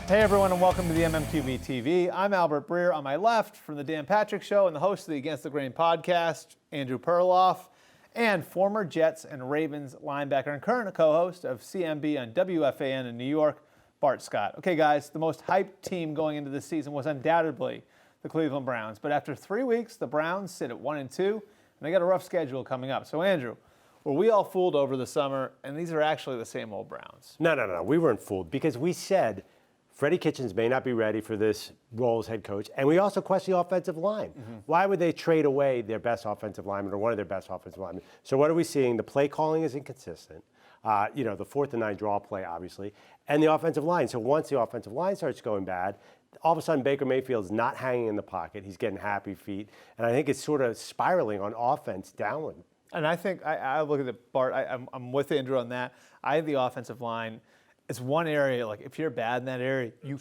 Hey everyone, and welcome to the MMQB TV. I'm Albert Breer. On my left, from the Dan Patrick Show and the host of the Against the Grain podcast, Andrew Perloff, and former Jets and Ravens linebacker and current co-host of CMB on WFAN in New York, Bart Scott. Okay, guys, the most hyped team going into this season was undoubtedly the Cleveland Browns. But after 3 weeks, the Browns sit at 1-2, and they got a rough schedule coming up. So, Andrew, were we all fooled over the summer, and these are actually the same old Browns? No. We weren't fooled because we said Freddie Kitchens may not be ready for this role as head coach, and we also questioned the offensive line. Why would they trade away their best offensive lineman or one of their best offensive linemen? So what are we seeing? The play calling is inconsistent. The 4th and 9 draw play, obviously, and the offensive line. So once the offensive line starts going bad, all of a sudden Baker Mayfield's not hanging in the pocket. He's getting happy feet, and I think it's sort of spiraling on offense downward. And I think I look at it, Bart. I'm with Andrew on that. I have the offensive line. It's one area, like, if you're bad in that area, you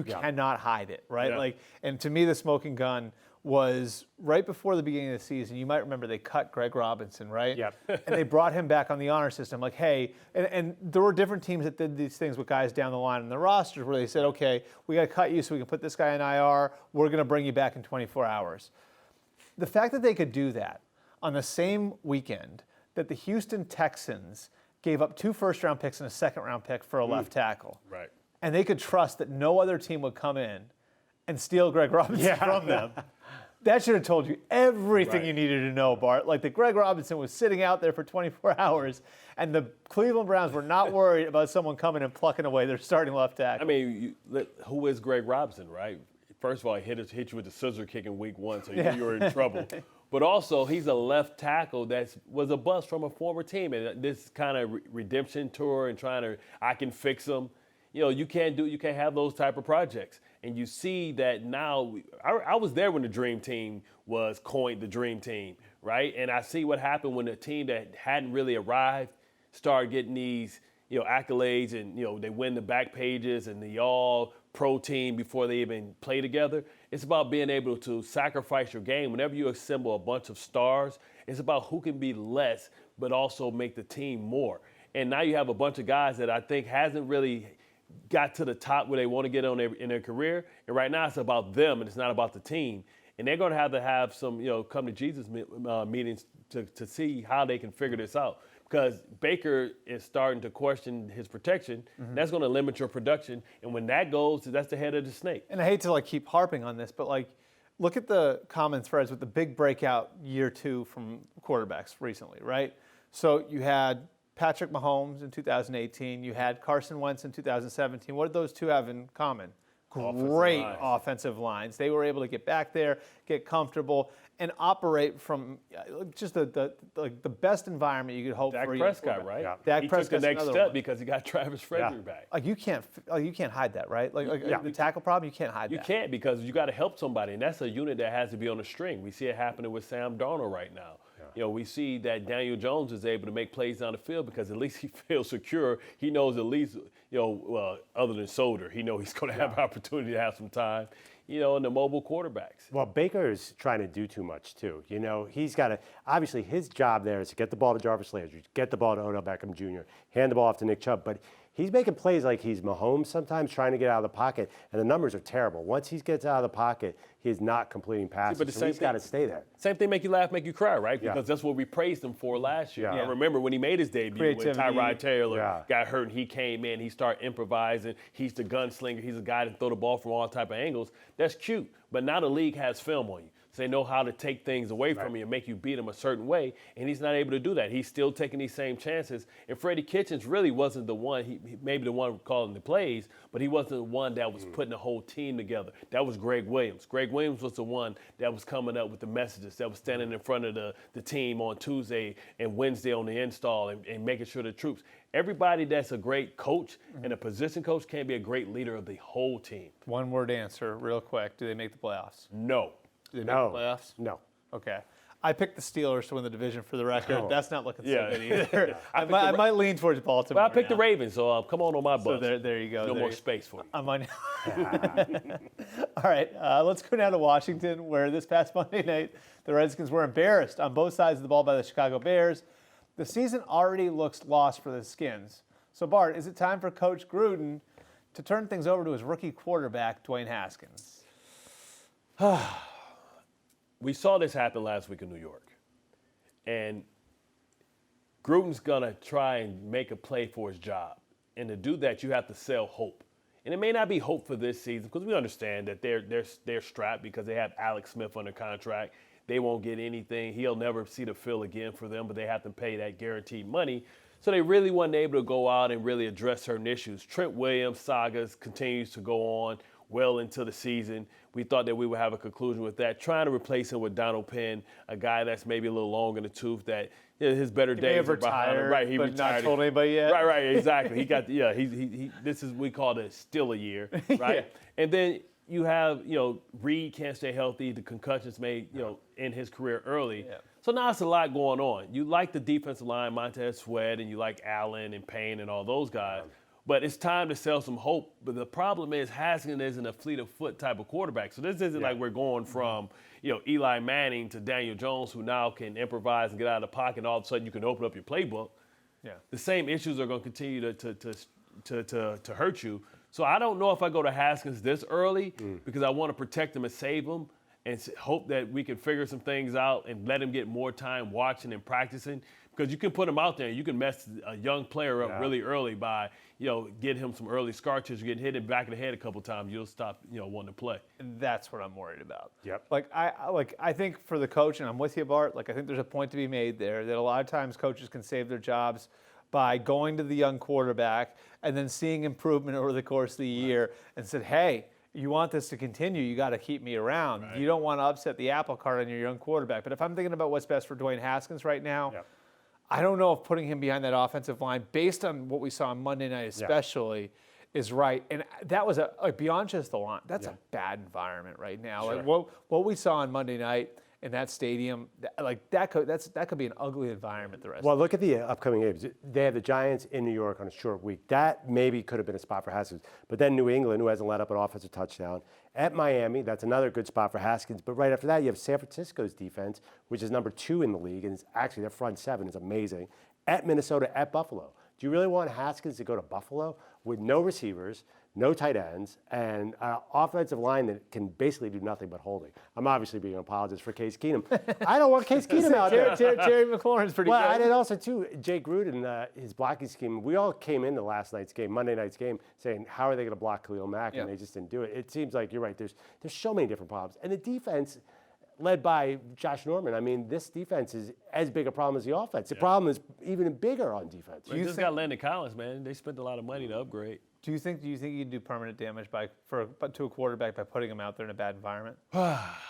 cannot hide it, right? Yeah. Like, and to me, the smoking gun was right before the beginning of the season. You might remember they cut Greg Robinson, right? Yep. And they brought him back on the honor system. Like, hey, and there were different teams that did these things with guys down the line in the rosters where they said, okay, we got to cut you so we can put this guy in IR. We're going to bring you back in 24 hours. The fact that they could do that on the same weekend that the Houston Texans gave up 2 first-round picks and a second-round pick for a left tackle. Right. And they could trust that no other team would come in and steal Greg Robinson from them. That should have told you everything you needed to know, Bart. Like, that Greg Robinson was sitting out there for 24 hours, and the Cleveland Browns were not worried about someone coming and plucking away their starting left tackle. I mean, who is Greg Robinson, right? First of all, he hit you with the scissor kick in week 1, so you knew you were in trouble. But also, he's a left tackle that was a bust from a former team. And this kind of redemption tour and I can fix him. You can't have those type of projects. And you see that now. I was there when the Dream Team was coined the Dream Team, right? And I see what happened when a team that hadn't really arrived started getting these, accolades, and, they win the back pages and the all-pro team before they even play together. It's about being able to sacrifice your game. Whenever you assemble a bunch of stars, it's about who can be less but also make the team more. And now you have a bunch of guys that I think hasn't really got to the top where they want to get in their career. And right now it's about them and it's not about the team. And they're going to have some, come to Jesus meetings to see how they can figure this out. Because Baker is starting to question his protection. That's going to limit your production. And when that goes, that's the head of the snake. And I hate to keep harping on this, but look at the common threads with the big breakout year 2 from quarterbacks recently, right? So you had Patrick Mahomes in 2018. You had Carson Wentz in 2017. What did those two have in common? Great offensive lines. They were able to get back there, get comfortable, and operate from just the best environment you could hope for. Dak Prescott, right? Yeah. Dak he Prescott's took the next another step one. because he got Travis Frederick back. You can't hide that, right? The tackle problem, you can't hide that. You can't, because you got to help somebody, and that's a unit that has to be on a string. We see it happening with Sam Darnold right now. We see that Daniel Jones is able to make plays down the field because at least he feels secure. He knows at least, other than Soder, he knows he's going to have an opportunity to have some time, and the mobile quarterbacks. Well, Baker's trying to do too much, too. He's got to – obviously, his job there is to get the ball to Jarvis Landry, get the ball to Odell Beckham Jr., hand the ball off to Nick Chubb. But he's making plays like he's Mahomes sometimes, trying to get out of the pocket, and the numbers are terrible. Once he gets out of the pocket, he is not completing passes, so he's got to stay there. Same thing make you laugh, make you cry, right? Because that's what we praised him for last year. I remember when he made his debut, when Tyrod Taylor got hurt and he came in, he started improvising. He's the gunslinger. He's a guy that throw the ball from all type of angles. That's cute. But now the league has film on you. So they know how to take things away from you and make you beat him a certain way, and he's not able to do that. He's still taking these same chances. And Freddie Kitchens really wasn't the one, he maybe the one calling the plays, but he wasn't the one that was putting the whole team together. That was Greg Williams. Greg Williams was the one that was coming up with the messages, that was standing in front of the team on Tuesday and Wednesday on the install and making sure the troops. Everybody that's a great coach and a position coach can't be a great leader of the whole team. One word answer, real quick. Do they make the playoffs? No. Do they make the playoffs? No. Okay. I picked the Steelers to win the division for the record. That's not looking so good Yeah. either. I might lean towards Baltimore. Well, I picked the Ravens, so come on my bus. So there you go. No more space for you. I'm on. All right, let's go down to Washington, where this past Monday night, the Redskins were embarrassed on both sides of the ball by the Chicago Bears. The season already looks lost for the Skins. So, Bart, is it time for Coach Gruden to turn things over to his rookie quarterback, Dwayne Haskins. We saw this happen last week in New York. And Gruden's going to try and make a play for his job. And to do that, you have to sell hope. And it may not be hope for this season because we understand that they're strapped because they have Alex Smith under contract. They won't get anything. He'll never see the field again for them, but they have to pay that guaranteed money. So they really weren't able to go out and really address certain issues. Trent Williams sagas continues to go on well into the season. We thought that we would have a conclusion with that. Trying to replace him with Donald Penn, a guy that's maybe a little long in the tooth, that his better days are behind him. Right, he but retired. Not told anybody yet. Right, exactly. He got this is we call it still a year, right? Yeah. And then you have Reed can't stay healthy. The concussions made in his career early. Yeah. So now it's a lot going on. You like the defensive line, Montez Sweat, and you like Allen and Payne and all those guys. But it's time to sell some hope. But the problem is Haskins isn't a fleet of foot type of quarterback. So this isn't like we're going from Eli Manning to Daniel Jones, who now can improvise and get out of the pocket, and all of a sudden you can open up your playbook. Yeah. The same issues are going to continue to hurt you. So I don't know if I go to Haskins this early because I want to protect him and save him and hope that we can figure some things out and let him get more time watching and practicing. Because you can put him out there and you can mess a young player up really early by, getting him some early scar tissue, getting hit in the back of the head a couple times. You'll stop, wanting to play. That's what I'm worried about. Yep. I think for the coach, and I'm with you, Bart. I think there's a point to be made there that a lot of times coaches can save their jobs by going to the young quarterback and then seeing improvement over the course of the year and said, hey, you want this to continue, you got to keep me around. Right. You don't want to upset the apple cart on your young quarterback. But if I'm thinking about what's best for Dwayne Haskins right now, I don't know if putting him behind that offensive line, based on what we saw on Monday night especially, is right. And that was beyond just the line. That's a bad environment right now. Sure. Like what we saw on Monday night in that stadium, that could be an ugly environment the rest of the Well, look at the upcoming games. They have the Giants in New York on a short week. That maybe could have been a spot for Haskins. But then New England, who hasn't let up an offensive touchdown. At Miami, that's another good spot for Haskins. But right after that, you have San Francisco's defense, which is number 2 in the league, and it's actually their front 7 is amazing. At Minnesota, at Buffalo. Do you really want Haskins to go to Buffalo with no receivers, no tight ends, and an offensive line that can basically do nothing but holding? I'm obviously being an apologist for Case Keenum. I don't want Case Keenum out there. Terry McLaurin's pretty good. Well, and also, too, Jake Gruden, his blocking scheme, we all came into last night's game, Monday night's game, saying, how are they going to block Khalil Mack? And they just didn't do it. It seems like you're right. There's so many different problems. And the defense, led by Josh Norman, I mean, this defense is as big a problem as the offense. The problem is even bigger on defense. You just got Landon Collins, man. They spent a lot of money to upgrade. Do you think you can do permanent damage to a quarterback by putting him out there in a bad environment?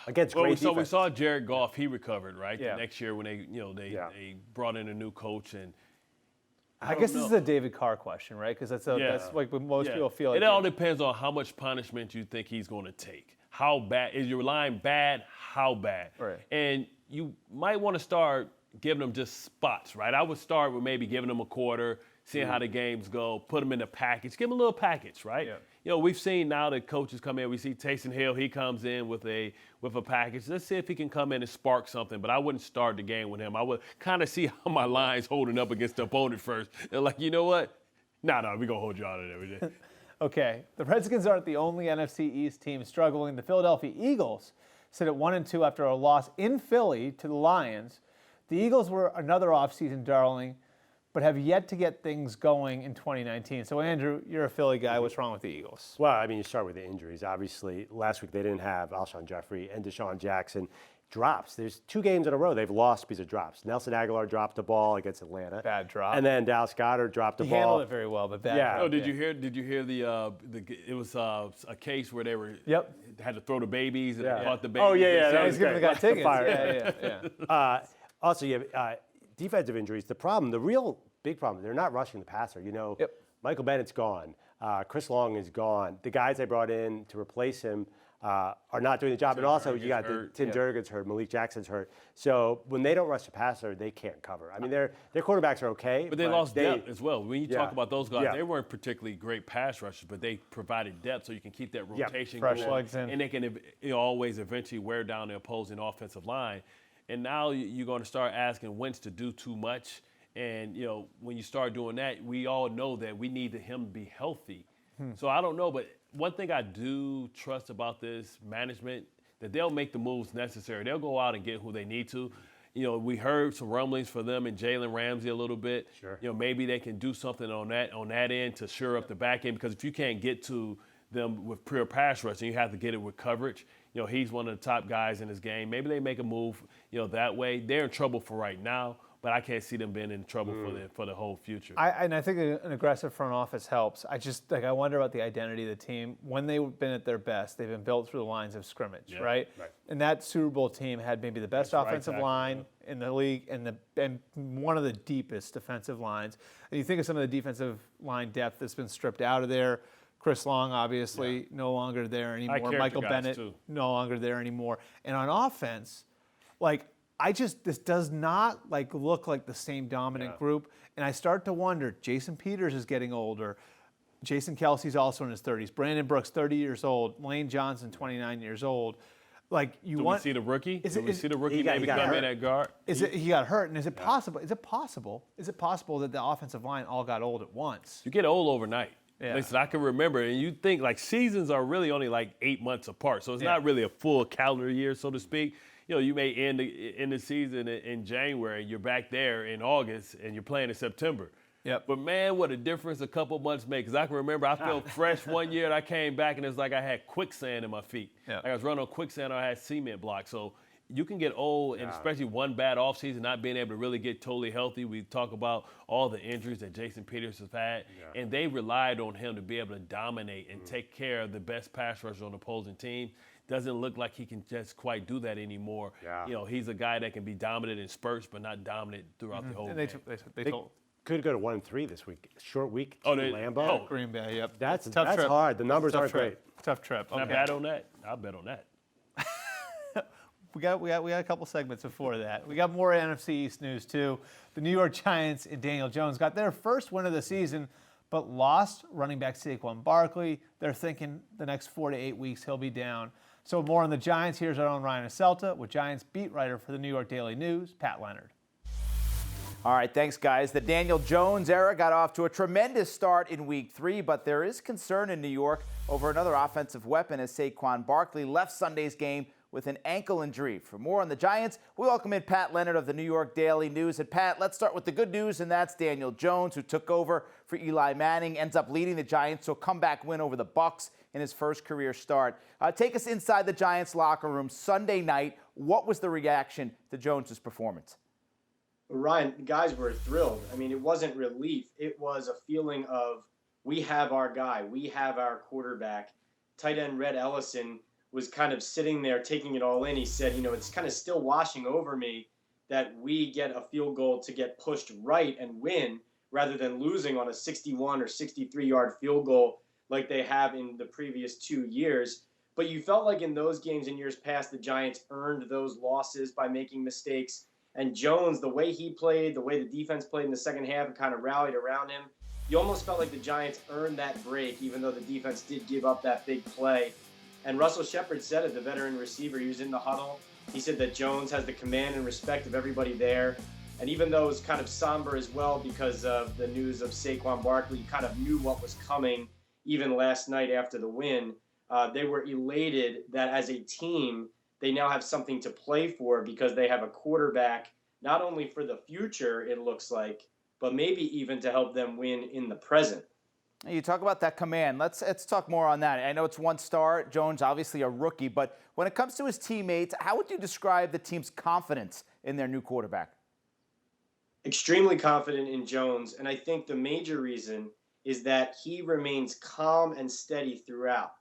Against great defense. So we saw Jared Goff. He recovered, right? Yeah. The next year when they brought in a new coach, and I guess this is a David Carr question, right? Because that's like what most people feel. It all depends on how much punishment you think he's going to take. How bad is your line? Bad? How bad? Right. And you might want to start giving them just spots, right? I would start with maybe giving them a quarter, seeing how the games go, put them in a package, give them a little package, right? Yeah. We've seen now that coaches come in. We see Taysom Hill, he comes in with a package. Let's see if he can come in and spark something. But I wouldn't start the game with him. I would kind of see how my line's holding up against the opponent first. They're like, you know what? No, we're going to hold you out of there. Okay, the Redskins aren't the only NFC East team struggling. The Philadelphia Eagles sit at 1-2 after a loss in Philly to the Lions. The Eagles were another offseason darling, but have yet to get things going in 2019. So, Andrew, you're a Philly guy. What's wrong with the Eagles? Well, I mean, you start with the injuries. Obviously, last week they didn't have Alshon Jeffrey and Deshaun Jackson. Drops. There's 2 games in a row they've lost because of drops. Nelson Aguilar dropped the ball against Atlanta. Bad drop. And then Dallas Goedert dropped the ball. He handled it very well, but bad drop. Oh, did you hear it was a case where they had to throw the babies and they caught the babies. Oh, yeah. That was giving the guy tickets. Yeah. Also, you have defensive injuries. The real big problem, they're not rushing the passer. Michael Bennett's gone. Chris Long is gone. The guys they brought in to replace him are not doing the job. And also, you got Tim Durgan's hurt, Malik Jackson's hurt. So when they don't rush the passer, they can't cover. I mean, their quarterbacks are okay. But they lost depth as well. When you talk about those guys, they weren't particularly great pass rushers, but they provided depth so you can keep that rotation fresh going. legs in. And they can always eventually wear down the opposing offensive line. And now you're going to start asking Wentz to do too much. And, when you start doing that, we all know that we need him to be healthy So I don't know, but one thing I do trust about this management, that they'll make the moves necessary. They'll go out and get who they need to. We heard some rumblings for them and Jalen Ramsey a little bit. Sure. Maybe they can do something on that end to shore up the back end, because if you can't get to them with pure pass rush, and you have to get it with coverage. He's one of the top guys in this game. Maybe they make a move, that way. They're in trouble for right now, but I can't see them being in trouble for the whole future. I think an aggressive front office helps. I wonder about the identity of the team. When they've been at their best, they've been built through the lines of scrimmage, right? And that Super Bowl team had maybe the best offensive line in the league and one of the deepest defensive lines. And you think of some of the defensive line depth that's been stripped out of there. Chris Long, obviously, no longer there anymore. Michael Bennett, no longer there anymore. And on offense, this does not look like the same dominant group. And I start to wonder, Jason Peters is getting older. Jason Kelsey's also in his 30s. Brandon Brooks, 30 years old. Lane Johnson, 29 years old. We see the rookie? Do we see the rookie maybe come in at guard? He got hurt, and is it possible? Is it possible that the offensive line all got old at once? You get old overnight. Yeah. Listen, I can remember, and you think seasons are really only 8 months apart, so it's not really a full calendar year, so to speak. You may end the season in January, you're back there in August, and you're playing in September. Yep. But man, what a difference a couple months make. Because I can remember I felt fresh one year, and I came back, and it's like I had quicksand in my feet. Yep. I was running on quicksand, or I had cement blocks. So you can get old, and especially one bad offseason, not being able to really get totally healthy. We talk about all the injuries that Jason Peters has had, and they relied on him to be able to dominate and take care of the best pass rusher on the opposing team. Doesn't look like he can just quite do that anymore. Yeah. He's a guy that can be dominant in spurts, but not dominant throughout the whole game. They told Could go to 1-3 this week. Short week. Lambeau. Oh, Green Bay. Yep. That's tough trip. hard. The numbers aren't great. Tough trip. Can I bet on that? I'll bet on that. We got a couple segments before that. We got more NFC East news too. The New York Giants and Daniel Jones got their first win of the season, but lost running back Saquon Barkley. They're thinking the next 4 to 8 weeks he'll be down. So more on the Giants. Here's our own Ryan Aselta with Giants beat writer for the New York Daily News, Pat Leonard. All right, thanks, guys. The Daniel Jones era got off to a tremendous start in Week 3, but there is concern in New York over another offensive weapon as Saquon Barkley left Sunday's game with an ankle injury. For more on the Giants, we welcome in Pat Leonard of the New York Daily News. And Pat, let's start with the good news, and that's Daniel Jones, who took over for Eli Manning, ends up leading the Giants to a comeback win over the Bucs in his first career start. Take us inside the Giants locker room Sunday night. What was the reaction to Jones's performance? Ryan, guys were thrilled. I mean, it wasn't relief. It was a feeling of, we have our guy. We have our quarterback. Tight end Red Ellison was kind of sitting there taking it all in. He said, it's kind of still washing over me that we get a field goal to get pushed right and win rather than losing on a 61 or 63-yard field goal like they have in the previous 2 years. But you felt like in those games in years past, the Giants earned those losses by making mistakes. And Jones, the way he played, the way the defense played in the second half and kind of rallied around him, you almost felt like the Giants earned that break, even though the defense did give up that big play. And Russell Shepard said it, the veteran receiver, he was in the huddle. He said that Jones has the command and respect of everybody there. And even though it was kind of somber as well because of the news of Saquon Barkley, you kind of knew what was coming even last night after the win. They were elated that as a team, they now have something to play for because they have a quarterback, not only for the future, it looks like, but maybe even to help them win in the present. You talk about that command. Let's talk more on that. I know it's one star. Jones, obviously a rookie, but when it comes to his teammates, how would you describe the team's confidence in their new quarterback? Extremely confident in Jones, and I think the major reason is that he remains calm and steady throughout.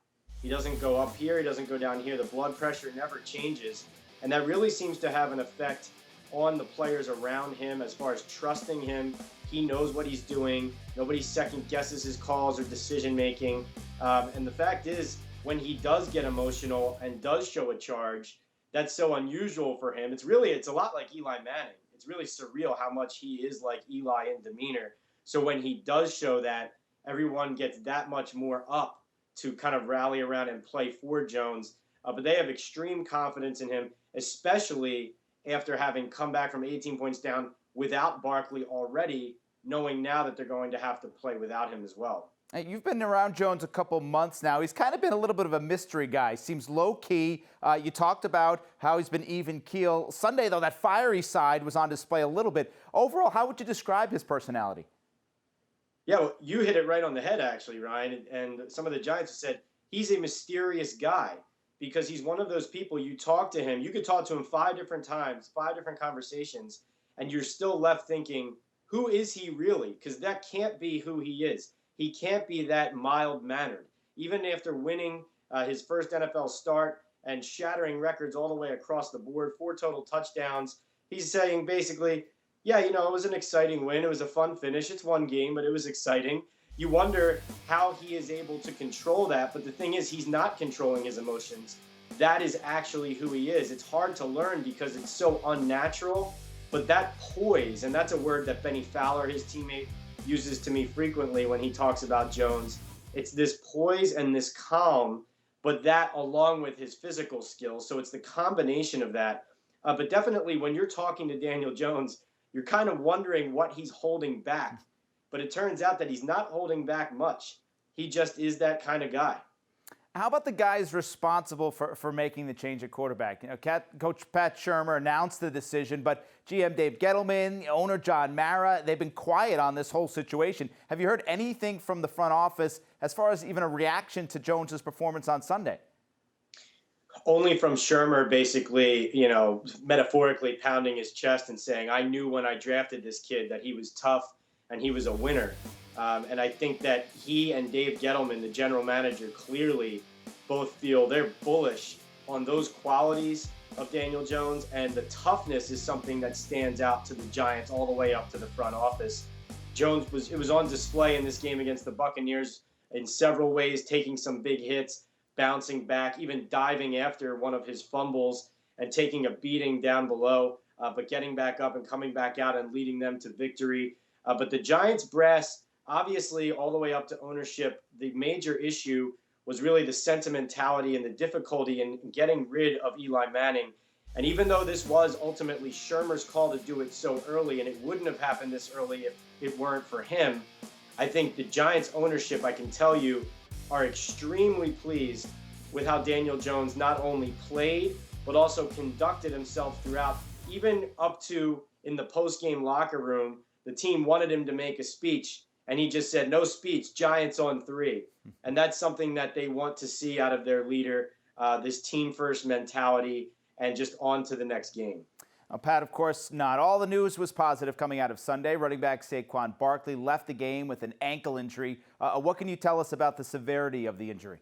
He doesn't go up here, he doesn't go down here. The blood pressure never changes, and that really seems to have an effect on the players around him as far as trusting him. He knows what he's doing. Nobody second guesses his calls or decision making. And the fact is, when he does get emotional and does show a charge, that's so unusual for him. It's a lot like Eli Manning. It's really surreal how much he is like Eli in demeanor. So when he does show that, everyone gets that much more up to kind of rally around and play for Jones. But they have extreme confidence in him, especially after having come back from 18 points down without Barkley already, knowing now that they're going to have to play without him as well. Hey, you've been around Jones a couple months now. He's kind of been a little bit of a mystery guy. Seems low-key. You talked about how he's been even keel. Sunday, though, that fiery side was on display a little bit. Overall, how would you describe his personality? Yeah, well, you hit it right on the head, actually, Ryan. And some of the Giants have said he's a mysterious guy because he's one of those people. You talk to him, you could talk to him 5 different times, 5 different conversations, and you're still left thinking, who is he really? Because that can't be who he is. He can't be that mild-mannered. Even after winning his first NFL start and shattering records all the way across the board, 4 total touchdowns, he's saying basically, yeah, it was an exciting win. It was a fun finish. It's one game, but it was exciting. You wonder how he is able to control that. But the thing is, he's not controlling his emotions. That is actually who he is. It's hard to learn because it's so unnatural. But that poise, and that's a word that Benny Fowler, his teammate, uses to me frequently when he talks about Jones. It's this poise and this calm, but that along with his physical skills. So it's the combination of that. But definitely when you're talking to Daniel Jones, you're kind of wondering what he's holding back. But it turns out that he's not holding back much. He just is that kind of guy. How about the guys responsible for making the change at quarterback? Coach Pat Shurmur announced the decision, but GM Dave Gettleman, owner John Mara, they've been quiet on this whole situation. Have you heard anything from the front office as far as even a reaction to Jones's performance on Sunday? Only from Shurmur basically, metaphorically pounding his chest and saying, I knew when I drafted this kid that he was tough and he was a winner. And I think that he and Dave Gettleman, the general manager, clearly both feel they're bullish on those qualities of Daniel Jones, and the toughness is something that stands out to the Giants all the way up to the front office. It was on display in this game against the Buccaneers in several ways, taking some big hits, bouncing back, even diving after one of his fumbles and taking a beating down below, but getting back up and coming back out and leading them to victory. But the Giants brass, obviously, all the way up to ownership, the major issue was really the sentimentality and the difficulty in getting rid of Eli Manning. And even though this was ultimately Shurmur's call to do it so early, and it wouldn't have happened this early if it weren't for him, I think the Giants ownership, I can tell you, are extremely pleased with how Daniel Jones not only played, but also conducted himself throughout, even up to in the post-game locker room. The team wanted him to make a speech, and he just said, no speech, Giants on 3. And that's something that they want to see out of their leader, this team-first mentality, and just on to the next game. Pat, of course, not all the news was positive coming out of Sunday. Running back Saquon Barkley left the game with an ankle injury. What can you tell us about the severity of the injury?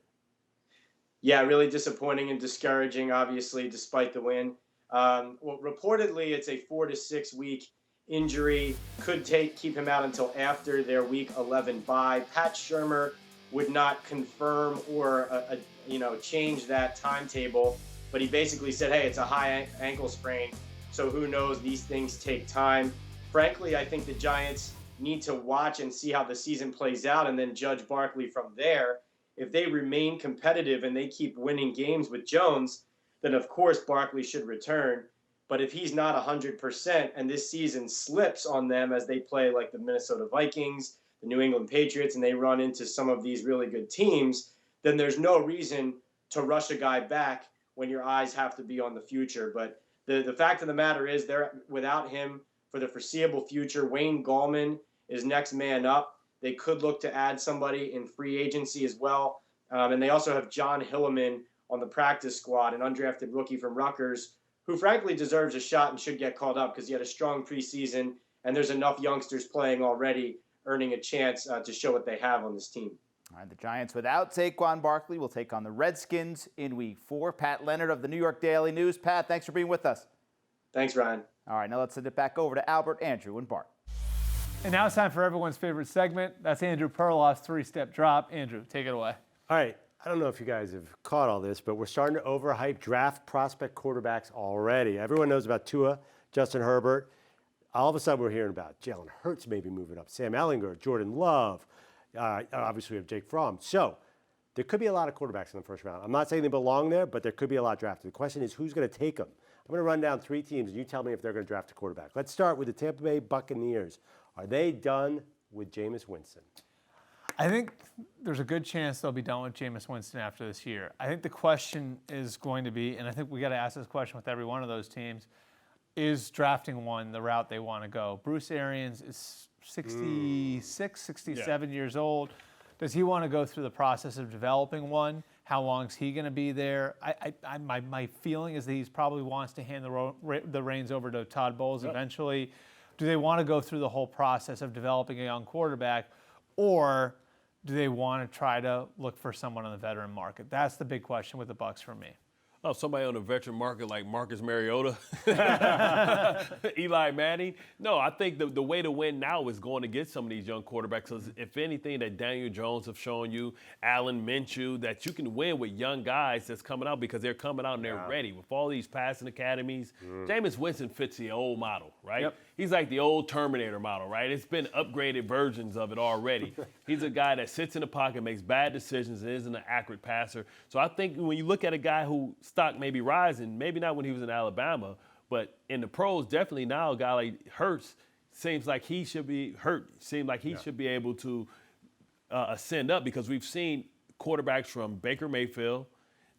Yeah, really disappointing and discouraging, obviously, despite the win. Well, reportedly, it's a 4 to 6 week injury. Could keep him out until after their Week 11 bye. Pat Shurmur would not confirm or change that timetable, but he basically said, hey, it's a high ankle sprain, so who knows, these things take time. Frankly, I think the Giants need to watch and see how the season plays out and then judge Barkley from there. If they remain competitive and they keep winning games with Jones, then of course Barkley should return. But if he's not 100% and this season slips on them as they play like the Minnesota Vikings, the New England Patriots, and they run into some of these really good teams, then there's no reason to rush a guy back when your eyes have to be on the future. But the fact of the matter is they're without him for the foreseeable future. Wayne Gallman is next man up. They could look to add somebody in free agency as well. And they also have John Hilleman on the practice squad, an undrafted rookie from Rutgers, who frankly deserves a shot and should get called up because he had a strong preseason, and there's enough youngsters playing already, earning a chance to show what they have on this team. All right, the Giants without Saquon Barkley will take on the Redskins in Week 4. Pat Leonard of the New York Daily News. Pat, thanks for being with us. Thanks, Ryan. All right, now let's send it back over to Albert, Andrew, and Bart. And now it's time for everyone's favorite segment. That's Andrew Perloff's 3-step drop. Andrew, take it away. All right. I don't know if you guys have caught all this, but we're starting to overhype draft prospect quarterbacks already. Everyone knows about Tua, Justin Herbert. All of a sudden, we're hearing about Jalen Hurts maybe moving up, Sam Ehlinger, Jordan Love. Obviously, we have Jake Fromm. So there could be a lot of quarterbacks in the first round. I'm not saying they belong there, but there could be a lot drafted. The question is, who's going to take them? I'm going to run down 3 teams, and you tell me if they're going to draft a quarterback. Let's start with the Tampa Bay Buccaneers. Are they done with Jameis Winston? I think there's a good chance they'll be done with Jameis Winston after this year. I think the question is going to be, and I think we got to ask this question with every one of those teams, is drafting one the route they want to go? Bruce Arians is 66, 67 years old. Does he want to go through the process of developing one? How long is he going to be there? My feeling is that he probably wants to hand the reins over to Todd Bowles eventually. Do they want to go through the whole process of developing a young quarterback, or do they want to try to look for someone on the veteran market? That's the big question with the Bucs for me. Oh, somebody on the veteran market like Marcus Mariota, Eli Manning. No, I think the way to win now is going to get some of these young quarterbacks. Because if anything that Daniel Jones have shown you, Allen Minshew, that you can win with young guys that's coming out because they're coming out and they're ready. With all these passing academies, Jameis Winston fits the old model, right? Yep. He's like the old Terminator model, right? It's been upgraded versions of it already. He's a guy that sits in the pocket, makes bad decisions, and isn't an accurate passer. So I think when you look at a guy who stock may be rising, maybe not when he was in Alabama, but in the pros, definitely now a guy like Hurts seems like he should be should be able to ascend up, because we've seen quarterbacks from Baker Mayfield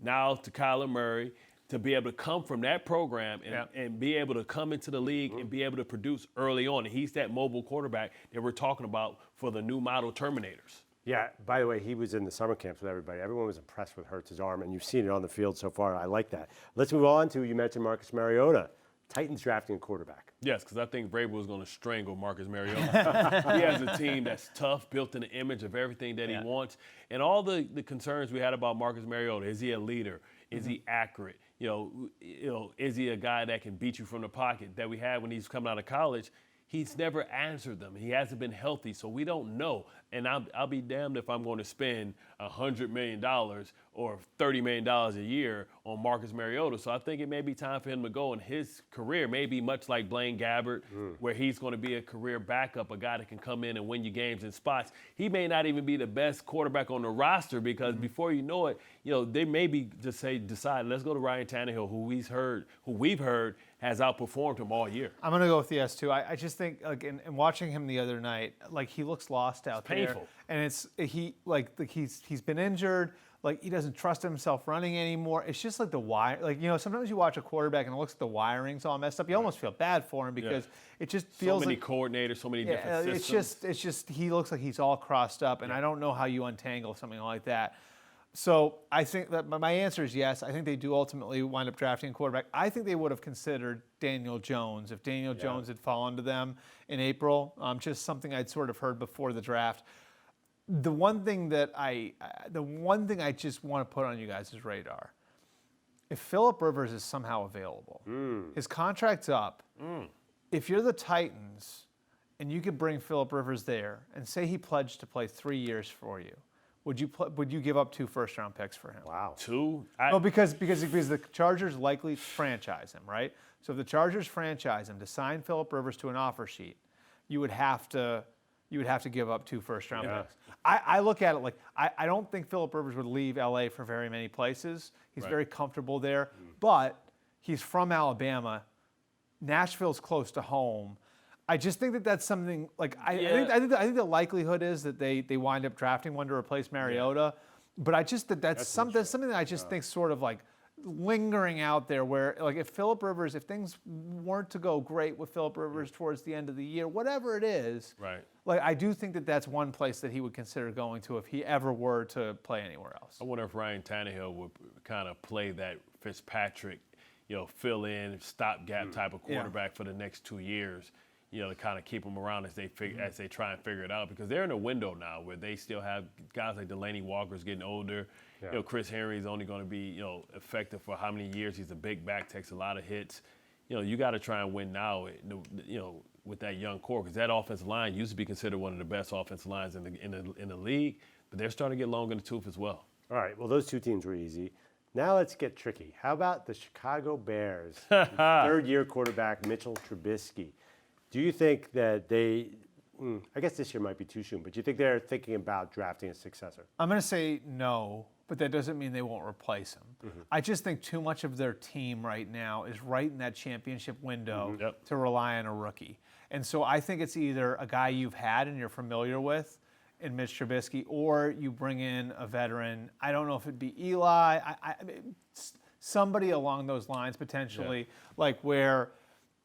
now to Kyler Murray to be able to come from that program and be able to come into the league and be able to produce early on. And he's that mobile quarterback that we're talking about for the new model Terminators. Yeah, by the way, he was in the summer camps with everybody. Everyone was impressed with Hurts' arm, and you've seen it on the field so far. I like that. Let's move on to, you mentioned Marcus Mariota. Titans drafting a quarterback. Yes, because I think Vrabel was going to strangle Marcus Mariota. He has a team that's tough, built in the image of everything that he wants. And all the concerns we had about Marcus Mariota, is he a leader? Is he accurate? You know, is he a guy that can beat you from the pocket that we had when he's coming out of college? He's never answered them. He hasn't been healthy, so we don't know. And I'll be damned if I'm going to spend $100 million or $30 million a year on Marcus Mariota. So I think it may be time for him to go, and his career may be much like Blaine Gabbert, where he's going to be a career backup, a guy that can come in and win you games in spots. He may not even be the best quarterback on the roster, because before you know it, they may be decide, let's go to Ryan Tannehill, who we've heard has outperformed him all year. I'm going to go with the S2. I just think, like, in watching him the other night, like, he looks lost out there. Painful. And he's been injured. Like, he doesn't trust himself running anymore. It's just like the wire. Like, sometimes you watch a quarterback and it looks like the wiring's all messed up. You almost feel bad for him, because it just feels so many like coordinators, so many different systems. It's just he looks like he's all crossed up, and I don't know how you untangle something like that. So I think that my answer is yes. I think they do ultimately wind up drafting a quarterback. I think they would have considered Daniel Jones if Daniel Jones had fallen to them in April. Just something I'd sort of heard before the draft. The one thing I just want to put on you guys' radar: if Phillip Rivers is somehow available, his contract's up. If you're the Titans and you could bring Phillip Rivers there and say he pledged to play 3 years for you, would you give up 2 first-round picks for him? Wow. 2? No, because the Chargers likely franchise him, right? So if the Chargers franchise him to sign Phillip Rivers to an offer sheet, you would have to give up 2 first-round picks. I look at it like I don't think Phillip Rivers would leave LA for very many places. He's very comfortable there, but he's from Alabama. Nashville's close to home. I just think that that's something, like, I think the likelihood is that they wind up drafting one to replace Mariota, but I just that's something that I just think sort of like lingering out there, where, like, if things weren't to go great with Phillip Rivers towards the end of the year, whatever it is, like, I do think that that's one place that he would consider going to if he ever were to play anywhere else. I wonder if Ryan Tannehill would kind of play that Fitzpatrick, fill in, stopgap type of quarterback for the next 2 years. To kind of keep them around as they try and figure it out, because they're in a window now where they still have guys like Delaney Walker's getting older. Chris Henry's only going to be effective for how many years? He's a big back, takes a lot of hits. You got to try and win now. With that young core, because that offensive line used to be considered one of the best offensive lines in the league, but they're starting to get long in the tooth as well. All right. Well, those 2 teams were easy. Now let's get tricky. How about the Chicago Bears? Third-year quarterback Mitchell Trubisky. Do you think that I guess this year might be too soon, but do you think they're thinking about drafting a successor? I'm going to say no, but that doesn't mean they won't replace him. I just think too much of their team right now is right in that championship window to rely on a rookie. And so I think it's either a guy you've had and you're familiar with, in Mitch Trubisky, or you bring in a veteran. I don't know if it'd be Eli, somebody along those lines potentially, like where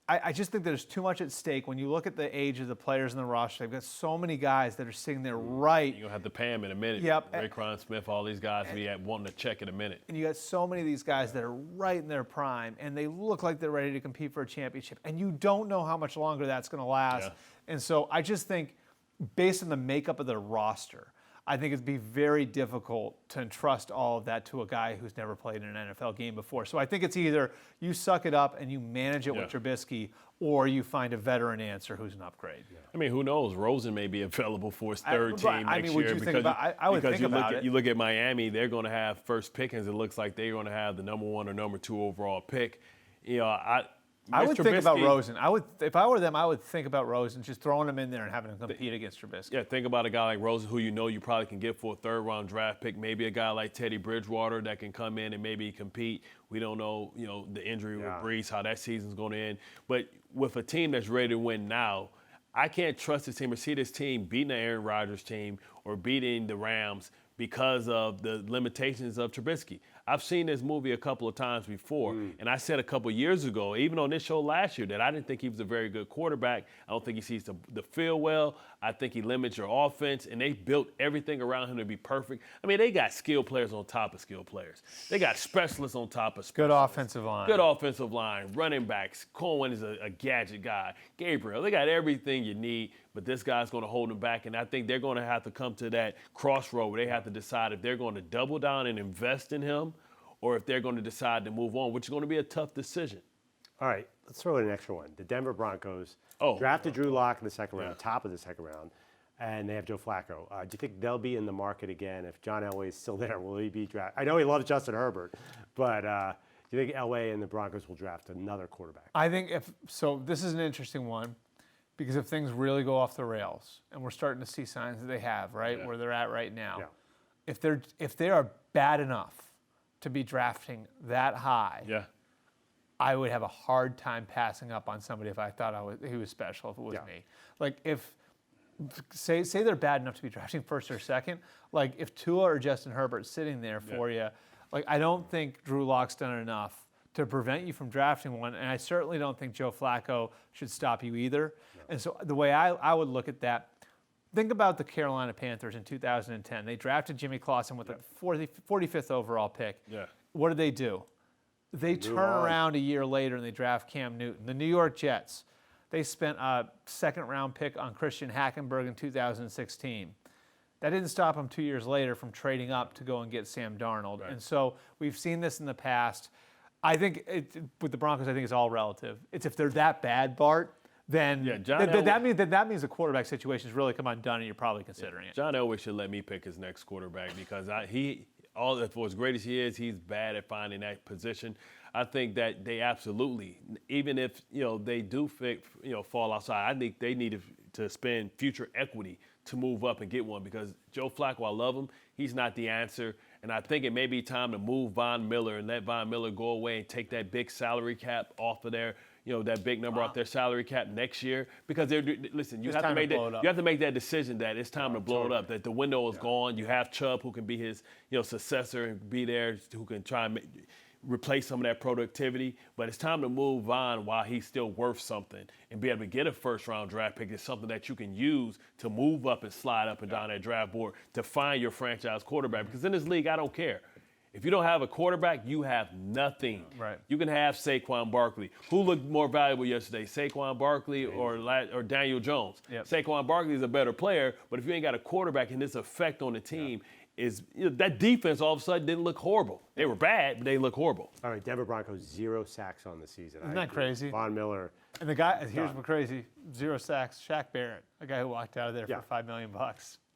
I just think there's too much at stake when you look at the age of the players in the roster. They've got so many guys that are sitting there right. You're going to have to pay him in a minute. Yep. Raekwon Smith, all these guys be wanting to check in a minute. And you got so many of these guys that are right in their prime, and they look like they're ready to compete for a championship. And you don't know how much longer that's going to last. Yeah. And so I just think, based on the makeup of the roster, I think it'd be very difficult to entrust all of that to a guy who's never played in an NFL game before. So I think it's either you suck it up and you manage it with Trubisky, or you find a veteran answer who's an upgrade. I mean, who knows? Rosen may be available for his third team next year. Would you think about, I would think about it. You look at Miami, they're going to have first pickings. It looks like they're going to have the number 1 or number 2 overall pick. You know, I would think about Rosen. If I were them, I would think about Rosen, just throwing him in there and having him compete against Trubisky. Yeah, think about a guy like Rosen, who you probably can get for a third-round draft pick. Maybe a guy like Teddy Bridgewater that can come in and maybe compete. We don't know, the injury with Brees, how that season's going to end. But with a team that's ready to win now, I can't trust this team or see this team beating the Aaron Rodgers team or beating the Rams because of the limitations of Trubisky. I've seen this movie a couple of times before, and I said a couple of years ago, even on this show last year, that I didn't think he was a very good quarterback. I don't think he sees the field well. I think he limits your offense, and they built everything around him to be perfect. I mean, they got skilled players on top of skilled players. They got specialists on top of specialists. Good offensive line. Good offensive line, running backs. Cohen is a gadget guy. Gabriel, they got everything you need, but this guy's going to hold them back, and I think they're going to have to come to that crossroad where they have to decide if they're going to double down and invest in him or if they're going to decide to move on, which is going to be a tough decision. All right, let's throw in an extra one. The Denver Broncos drafted Drew Lock in the second round, top of the second round, and they have Joe Flacco. Do you think they'll be in the market again if John Elway is still there? Will he be drafted? I know he loves Justin Herbert, but do you think Elway and the Broncos will draft another quarterback? I think this is an interesting one because if things really go off the rails, and we're starting to see signs that they have, right, where they're at right now, if they are bad enough to be drafting that high, I would have a hard time passing up on somebody if I thought he was special, if it was me. Like say they're bad enough to be drafting first or second, like if Tua or Justin Herbert's sitting there for you, like I don't think Drew Lock's done enough to prevent you from drafting one, and I certainly don't think Joe Flacco should stop you either. And so the way I would look at that, think about the Carolina Panthers in 2010. They drafted Jimmy Clausen with the 45th overall pick. What do? They turn around a year later and they draft Cam Newton. The New York Jets, they spent a second-round pick on Christian Hackenberg in 2016. That didn't stop them 2 years later from trading up to go and get Sam Darnold. And so we've seen this in the past. I think with the Broncos, I think it's all relative. It's if they're that bad, Bart, then that means the quarterback situation has really come undone, and you're probably considering it. John Elway should let me pick his next quarterback because for as great as he is, he's bad at finding that position. I think that they absolutely, even if they do fall outside, I think they need to spend future equity to move up and get one because Joe Flacco, I love him. He's not the answer. And I think it may be time to move Von Miller and let Von Miller go away and take that big salary cap off of there. That big number off their salary cap next year because you have to make that decision that it's time to blow it up, that the window is gone. You have Chubb who can be his successor and be there, who can try and replace some of that productivity, but it's time to move on while he's still worth something and be able to get a first-round draft pick is something that you can use to move up and slide up and down that draft board to find your franchise quarterback because in this league, I don't care. If you don't have a quarterback, you have nothing. Right. You can have Saquon Barkley. Who looked more valuable yesterday, Saquon Barkley or Daniel Jones? Saquon Barkley is a better player, but if you ain't got a quarterback and this effect on the team, that defense all of a sudden didn't look horrible. They were bad, but they look horrible. All right, Denver Broncos, 0 sacks on the season. Isn't that crazy? Von Miller. And the guy, here's what's crazy, 0 sacks, Shaq Barrett, a guy who walked out of there for $5 million.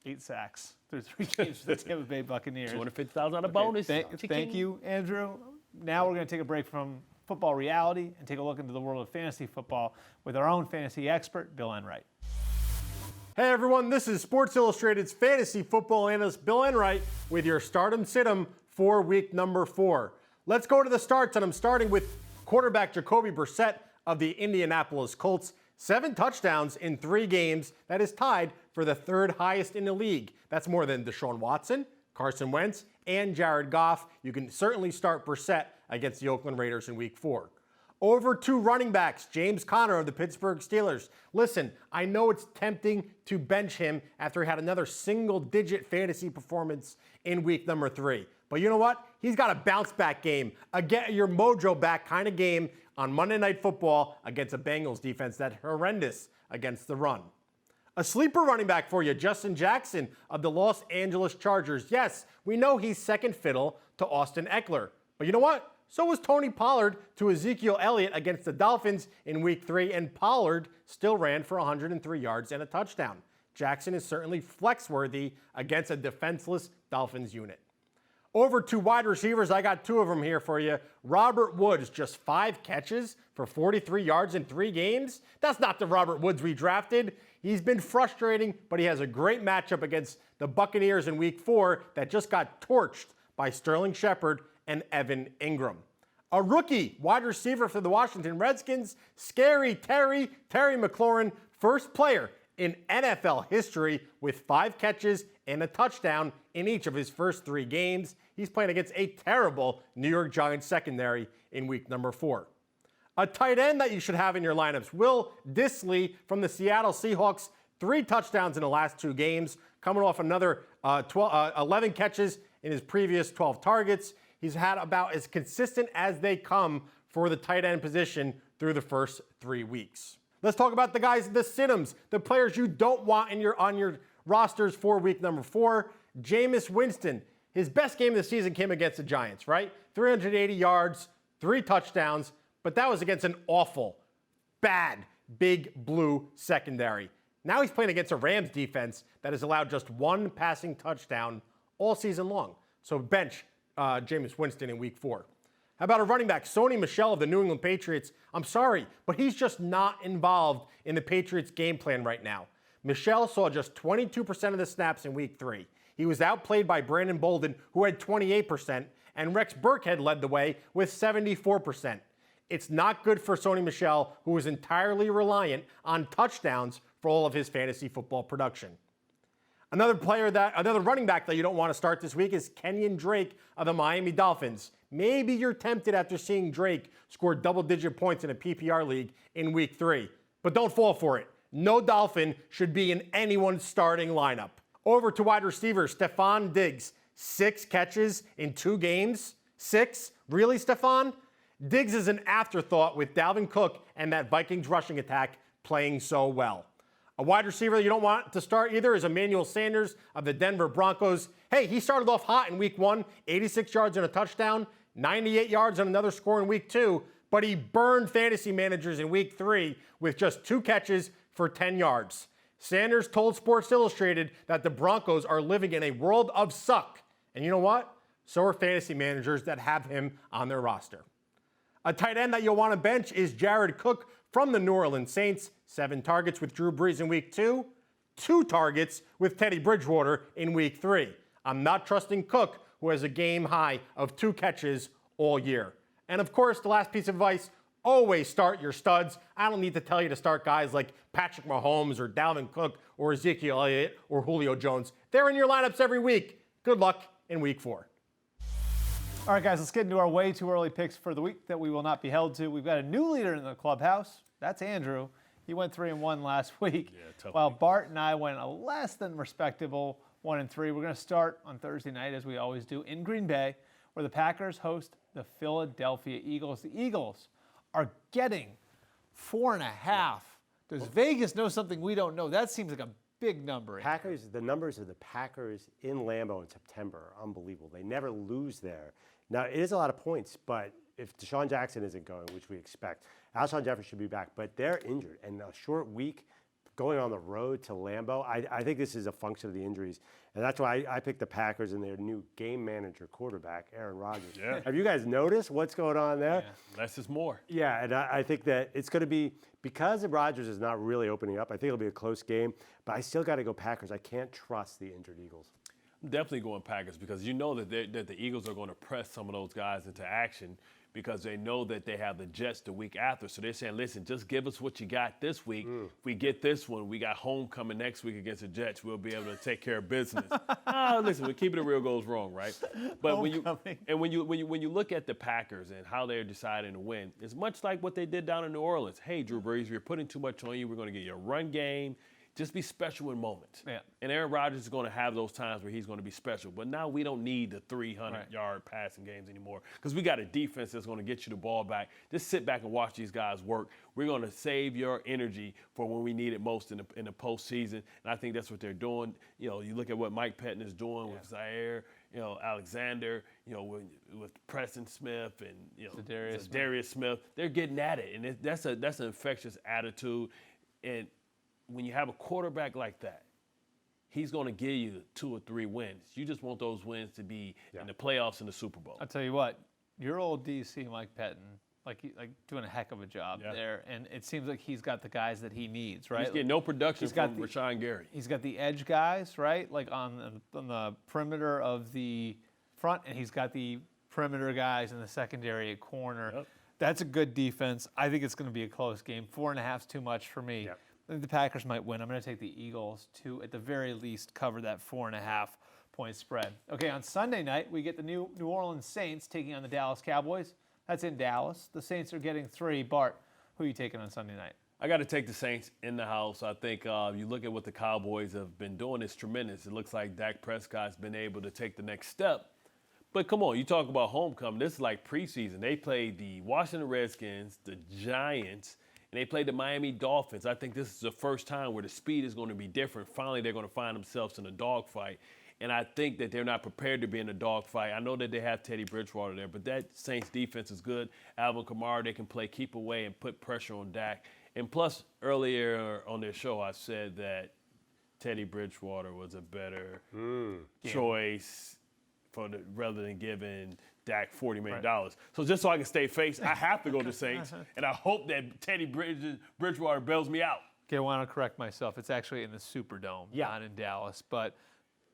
8 sacks through 3 games for the Tampa Bay Buccaneers. $250,000 on a bonus. Thank you, Andrew. Now we're going to take a break from football reality and take a look into the world of fantasy football with our own fantasy expert, Bill Enright. Hey everyone, this is Sports Illustrated's fantasy football analyst Bill Enright with your Stardom Situm for week number 4. Let's go to the starts, and I'm starting with quarterback Jacoby Brissett of the Indianapolis Colts. 7 touchdowns in 3 games. That is tied for the 3rd highest in the league. That's more than Deshaun Watson, Carson Wentz, and Jared Goff. You can certainly start Brissett against the Oakland Raiders in Week 4. Over 2 running backs, James Conner of the Pittsburgh Steelers. Listen, I know it's tempting to bench him after he had another single-digit fantasy performance in week number 3. But you know what? He's got a bounce-back game, a get your mojo back kind of game on Monday Night Football against a Bengals defense that's horrendous against the run. A sleeper running back for you, Justin Jackson of the Los Angeles Chargers. Yes, we know he's second fiddle to Austin Eckler. But you know what? So was Tony Pollard to Ezekiel Elliott against the Dolphins in Week 3, and Pollard still ran for 103 yards and a touchdown. Jackson is certainly flex-worthy against a defenseless Dolphins unit. Over to wide receivers, I got 2 of them here for you. Robert Woods, just 5 catches for 43 yards in 3 games. That's not the Robert Woods we drafted. He's been frustrating, but he has a great matchup against the Buccaneers in Week 4 that just got torched by Sterling Shepard and Evan Ingram. A rookie wide receiver for the Washington Redskins, Scary Terry McLaurin, first player in NFL history with 5 catches and a touchdown in each of his first 3 games. He's playing against a terrible New York Giants secondary in week number 4. A tight end that you should have in your lineups, Will Dissly from the Seattle Seahawks, 3 touchdowns in the last 2 games, coming off another 11 catches in his previous 12 targets. He's had about as consistent as they come for the tight end position through the first 3 weeks. Let's talk about the guys, the sit-ems, the players you don't want on your rosters for week number 4. Jameis Winston, his best game of the season came against the Giants, right? 380 yards, 3 touchdowns, but that was against an awful, bad, big blue secondary. Now he's playing against a Rams defense that has allowed just 1 passing touchdown all season long. So bench Jameis Winston in week 4. How about a running back, Sony Michel of the New England Patriots? I'm sorry, but he's just not involved in the Patriots game plan right now. Michel saw just 22% of the snaps in week 3. He was outplayed by Brandon Bolden, who had 28%, and Rex Burkhead led the way with 74%. It's not good for Sony Michel, who is entirely reliant on touchdowns for all of his fantasy football production. Another running back that you don't want to start this week is Kenyon Drake of the Miami Dolphins. Maybe you're tempted after seeing Drake score double-digit points in a PPR league in week 3, but don't fall for it. No Dolphin should be in anyone's starting lineup. Over to wide receiver, Stephon Diggs. 6 catches in 2 games? 6? Really, Stephon? Diggs is an afterthought with Dalvin Cook and that Vikings rushing attack playing so well. A wide receiver you don't want to start either is Emmanuel Sanders of the Denver Broncos. Hey, he started off hot in week 1, 86 yards and a touchdown, 98 yards and another score in week 2, but he burned fantasy managers in week 3 with just 2 catches for 10 yards. Sanders told Sports Illustrated that the Broncos are living in a world of suck. And you know what? So are fantasy managers that have him on their roster. A tight end that you'll want to bench is Jared Cook from the New Orleans Saints. 7 targets with Drew Brees in week 2, 2 targets with Teddy Bridgewater in week 3. I'm not trusting Cook, who has a game high of 2 catches all year. And of course, the last piece of advice, always start your studs. I don't need to tell you to start guys like Patrick Mahomes or Dalvin Cook or Ezekiel Elliott or Julio Jones. They're in your lineups every week. Good luck in week 4. All right, guys, let's get into our way too early picks for the week that we will not be held to. We've got a new leader in the clubhouse. That's Andrew. He went 3-1 last week, while Bart and I went a less than respectable 1-3. We're going to start on Thursday night, as we always do, in Green Bay, where the Packers host the Philadelphia Eagles. The Eagles are getting 4.5. Does Vegas know something we don't know? That seems like a big number. The numbers of the Packers in Lambeau in September are unbelievable. They never lose there. Now, it is a lot of points, but if Deshaun Jackson isn't going, which we expect, Alshon Jeffrey should be back, but they're injured. And a short week going on the road to Lambeau, I think this is a function of the injuries. And that's why I picked the Packers and their new game manager quarterback, Aaron Rodgers. Yeah. Have you guys noticed what's going on there? Yeah, less is more. Yeah, and I think that it's going to be, because Rodgers is not really opening up, I think it'll be a close game, but I still got to go Packers. I can't trust the injured Eagles. I'm definitely going Packers because you know that the Eagles are going to press some of those guys into action because they know that they have the Jets the week after. So they're saying, listen, just give us what you got this week. If we get this one, we got homecoming next week against the Jets. We'll be able to take care of business. Listen, we're keeping it real goes wrong, right? But when you look at the Packers and how they're deciding to win, it's much like what they did down in New Orleans. Hey, Drew Brees, we're putting too much on you. We're going to get you a run game. Just be special in moments. Yeah. And Aaron Rodgers is going to have those times where he's going to be special. But now we don't need the 300-yard passing games anymore because we got a defense that's going to get you the ball back. Just sit back and watch these guys work. We're going to save your energy for when we need it most in the postseason. And I think that's what they're doing. You know, you look at what Mike Pettin is doing with Zaire, Alexander, with Preston Smith and, Darius Smith. They're getting at it. And that's an infectious attitude. And when you have a quarterback like that, he's going to give you 2 or 3 wins. You just want those wins to be in the playoffs and the Super Bowl. I'll tell you what, your old DC, Mike Pettin, like doing a heck of a job there. And it seems like he's got the guys that he needs, right? He's getting no production from Rashawn Gary. He's got the edge guys, right? Like on the perimeter of the front, and he's got the perimeter guys in the secondary at corner. Yep. That's a good defense. I think it's going to be a close game. 4.5 is too much for me. Yep. I think the Packers might win. I'm going to take the Eagles to, at the very least, cover that 4.5 point spread. Okay, on Sunday night, we get the New Orleans Saints taking on the Dallas Cowboys. That's in Dallas. The Saints are getting 3. Bart, who are you taking on Sunday night? I got to take the Saints in the house. I think you look at what the Cowboys have been doing, it's tremendous. It looks like Dak Prescott's been able to take the next step. But come on, you talk about homecoming. This is like preseason. They played the Washington Redskins, the Giants, and they played the Miami Dolphins. I think this is the first time where the speed is going to be different. Finally, they're going to find themselves in a dogfight. And I think that they're not prepared to be in a dogfight. I know that they have Teddy Bridgewater there, but that Saints defense is good. Alvin Kamara, they can play keep away and put pressure on Dak. And plus, earlier on their show, I said that Teddy Bridgewater was a better choice rather than giving Dak $40 million. Right. So just so I can stay face, I have to go to Saints, and I hope that Teddy Bridgewater bails me out. Okay, I want to correct myself. It's actually in the Superdome, not in Dallas. But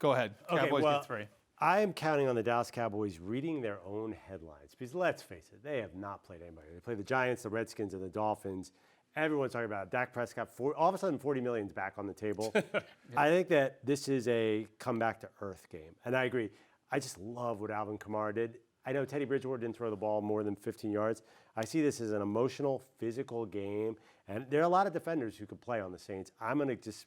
go ahead. Cowboys get 3. I am counting on the Dallas Cowboys reading their own headlines because let's face it, they have not played anybody. They played the Giants, the Redskins, and the Dolphins. Everyone's talking about Dak Prescott. All of a sudden, $40 million is back on the table. I think that this is a comeback to earth game, and I agree. I just love what Alvin Kamara did. I know Teddy Bridgewater didn't throw the ball more than 15 yards. I see this as an emotional, physical game, and there are a lot of defenders who could play on the Saints. I'm going to just,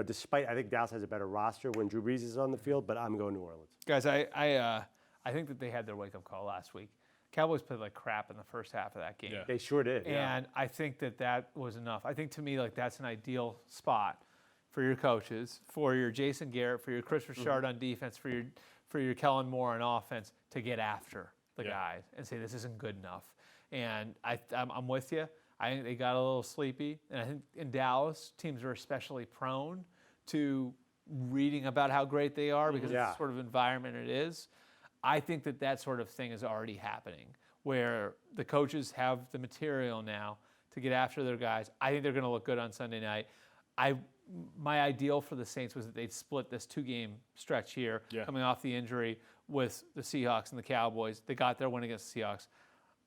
despite I think Dallas has a better roster when Drew Brees is on the field, but I'm going New Orleans. Guys, I think that they had their wake-up call last week. Cowboys played like crap in the first half of that game. Yeah. They sure did. And I think that was enough. I think to me, like that's an ideal spot for your coaches, for your Jason Garrett, for your Chris Richard on defense, for your Kellen Moore on offense to get after the guys and say this isn't good enough. And I'm with you. I think they got a little sleepy. And I think in Dallas, teams are especially prone to reading about how great they are because it's the sort of environment it is. I think that sort of thing is already happening where the coaches have the material now to get after their guys. I think they're going to look good on Sunday night. My ideal for the Saints was that they'd split this 2-game stretch here, coming off the injury with the Seahawks and the Cowboys. They got their win against the Seahawks.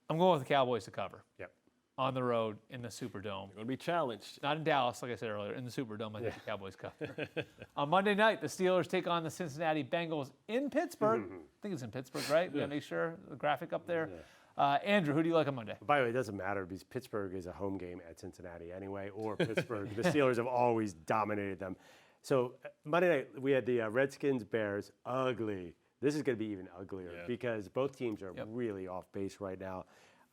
I'm going with the Cowboys to cover. Yep. On the road in the Superdome. You're going to be challenged. Not in Dallas, like I said earlier. In the Superdome, I think the Cowboys cover. On Monday night, the Steelers take on the Cincinnati Bengals in Pittsburgh. I think it's in Pittsburgh, right? We got to make sure the graphic up there. Andrew, who do you like on Monday? By the way, it doesn't matter because Pittsburgh is a home game at Cincinnati anyway, or Pittsburgh. The Steelers have always dominated them. So Monday night, we had the Redskins-Bears. Ugly. This is going to be even uglier because both teams are really off base right now.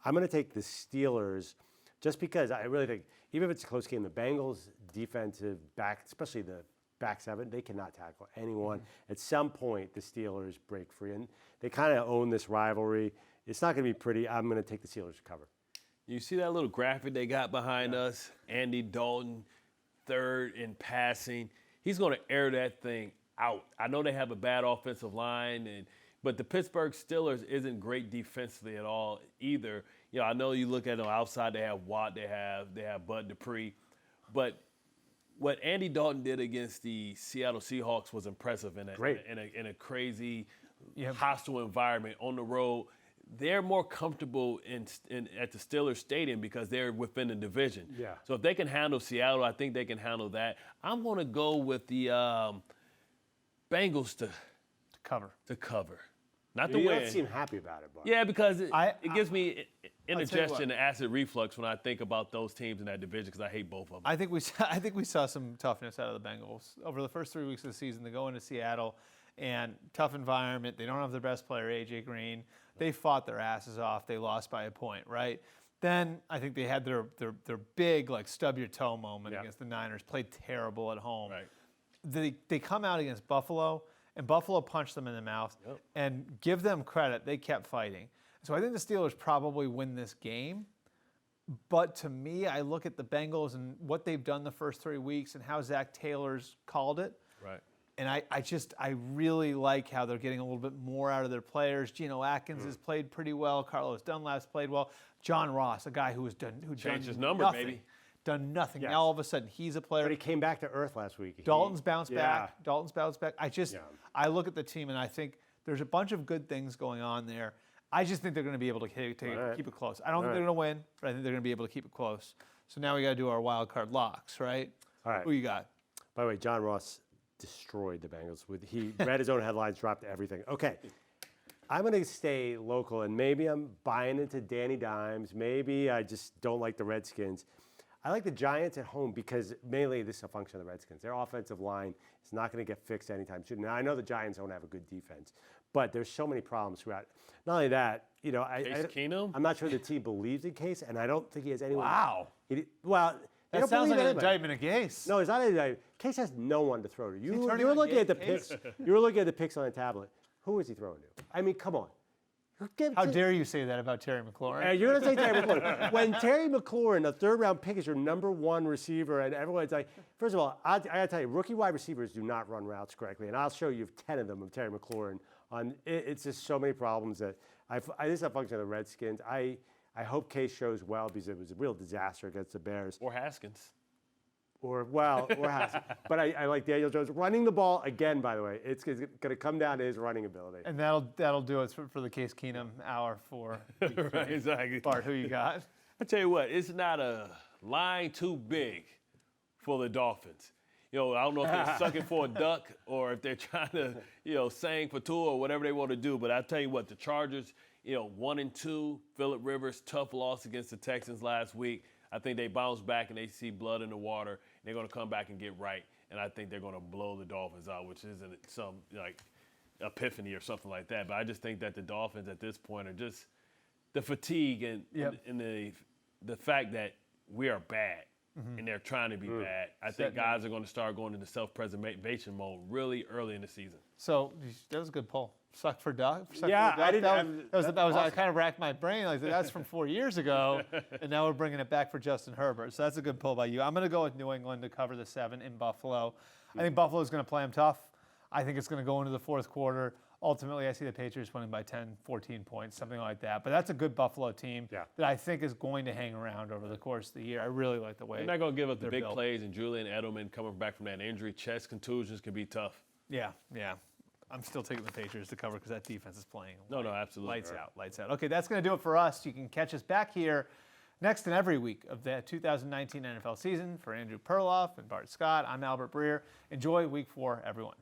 I'm going to take the Steelers just because I really think, even if it's a close game, the Bengals' defensive back, especially the back seven, they cannot tackle anyone. At some point, the Steelers break free, and they kind of own this rivalry. It's not going to be pretty. I'm going to take the Steelers to cover. You see that little graphic they got behind us? Andy Dalton, 3rd in passing. He's going to air that thing out. I know they have a bad offensive line, but the Pittsburgh Steelers isn't great defensively at all either. I know you look at them outside, they have Watt, they have Bud Dupree. But what Andy Dalton did against the Seattle Seahawks was impressive in a crazy, hostile environment on the road. they're more comfortable at the Steelers Stadium because they're within the division. Yeah. So if they can handle Seattle, I think they can handle that. I'm going to go with the Bengals to Cover. cover. Not to You win. don't seem happy about it, Bart. Yeah, because it gives me tell you indigestion what. and acid reflux when I think about those teams in that division because I hate both of them. I think we saw some toughness out of the Bengals over the first 3 weeks of the season. They go into Seattle, and tough environment. They don't have their best player, A.J. Green. They fought their asses off. They lost by a point, right? Then I think they had their big like stub your toe moment against the Niners. Played terrible at home. Right. They come out against Buffalo, and Buffalo punched them in the mouth. Yep. And give them credit, they kept fighting. So I think the Steelers probably win this game. But to me, I look at the Bengals and what they've done the first 3 weeks and how Zach Taylor's called it. Right. And I really like how they're getting a little bit more out of their players. Geno Atkins has played pretty well. Carlos Dunlap's played well. John Ross, a guy who Changed his number, nothing, baby. done nothing. Yes. Now all of a sudden he's a player. But he came back to earth last week. Dalton's bounced Yeah. back. I look at the team and I think there's a bunch of good things going on there. I just think they're going to be able to keep it close. I don't think they're going to win, but I think they're going to be able to keep it close. So now we got to do our wild card locks, right? All right. Who you got? By the way, John Ross destroyed the Bengals. He read his own headlines, dropped everything. Okay, I'm going to stay local, and maybe I'm buying into Danny Dimes. Maybe I just don't like the Redskins. I like the Giants at home because mainly this is a function of the Redskins. Their offensive line is not going to get fixed anytime soon. Now, I know the Giants don't have a good defense, but there's so many problems throughout. Not only that, Case Keenum? I'm not sure the team believes in Case, and I don't think he has anyone. Wow. They That don't sounds believe like an anybody. indictment of Gase. No, it's not an indictment. Case has no one to throw to. You turning were on looking at the Case? picks. You were looking at the picks on the tablet. Who is he throwing to? I mean, come on. How dare you say that about Terry McLaurin? You're going to say Terry McLaurin. When Terry McLaurin, the third-round pick, is your number one receiver, and everyone's like, first of all, I got to tell you, rookie wide receivers do not run routes correctly, and I'll show you 10 of them of Terry McLaurin. It's just so many problems that this is a function of the Redskins. I hope Case shows well because it was a real disaster against the Bears. Or Haskins. Or Haskins. But I like Daniel Jones running the ball again. By the way, it's going to come down to his running ability. And that'll do it for the Case Keenum hour for Right, exactly. Bart. Who you got? I tell you what, it's not a line too big for the Dolphins. I don't know if they're sucking for a duck or if they're trying to, sang for Tua or whatever they want to do. But I tell you what, the Chargers, 1-2, Phillip Rivers, tough loss against the Texans last week. I think they bounce back and they see blood in the water. And they're going to come back and get right. And I think they're going to blow the Dolphins out, which isn't some epiphany or something like that. But I just think that the Dolphins at this point are just the fatigue and the fact that we are bad. And they're trying to be bad. I think guys are going to start going into self-preservation mode really early in the season. So that was a good poll. Suck for duck. I didn't. I kind of racked my brain. Like that's from 4 years ago, and now we're bringing it back for Justin Herbert. So that's a good poll by you. I'm going to go with New England to cover the 7 in Buffalo. I think Buffalo's going to play them tough. I think it's going to go into the fourth quarter. Ultimately, I see the Patriots winning by 10, 14 points, something like that. But that's a good Buffalo team that I think is going to hang around over the course of the year. I really like the way they're not going to give up the big built. plays, and Julian Edelman coming back from that injury. Chest contusions can be tough. Yeah. I'm still taking the Patriots to cover because that defense is playing. No, absolutely. Lights out. Okay, that's going to do it for us. You can catch us back here next and every week of the 2019 NFL season. For Andrew Perloff and Bart Scott, I'm Albert Breer. Enjoy week 4, everyone.